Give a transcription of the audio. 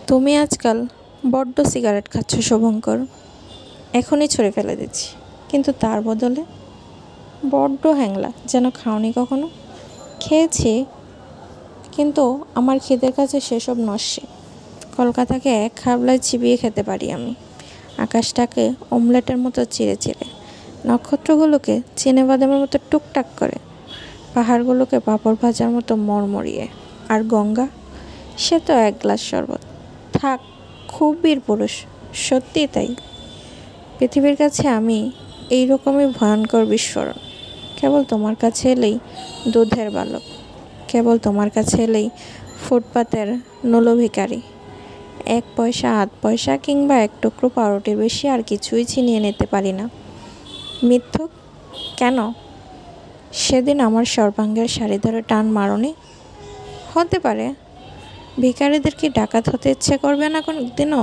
তুমি আজকাল বড্ড সিগারেট খাচ্ছ শুভঙ্কর। এখনই ছুঁড়ে ফেলে দিচ্ছি, কিন্তু তার বদলে বড্ড হ্যাংলা, যেন খাওনি কখনো। খেয়েছি, কিন্তু আমার খিদের কাছে সেসব নস্যে। কলকাতাকে এক খাবলায় চিবিয়ে খেতে পারি আমি। আকাশটাকে অমলেটের মতো চিড়ে চিড়ে, নক্ষত্রগুলোকে চিনেবাদামের মতো টুকটাক করে, পাহাড়গুলোকে পাঁপড় ভাজার মতো মরমরিয়ে। আর গঙ্গা, সে তো এক গ্লাস শরবত। থাক, খুব বীর পুরুষ, সত্যিই তাই। পৃথিবীর কাছে আমি এই রকমই ভয়ঙ্কর বিস্ফোরণ। কেবল তোমার কাছে এলেই দুধের বালক, কেবল তোমার কাছে এলেই ফুটপাতের নুলো ভিখারি। 1 পয়সা, 8 পয়সা কিংবা 1 টুকরো পাউরুটির বেশি আর কিছুই ছিনিয়ে নিতে পারি না। মিথ্যুক কেন? সেদিন আমার সর্বাঙ্গের শাড়ি ধরে টান মারোনি? হতে পারে। ভিখারিদের কি ডাকাত হতে ইচ্ছে করবে না কোনদিনও?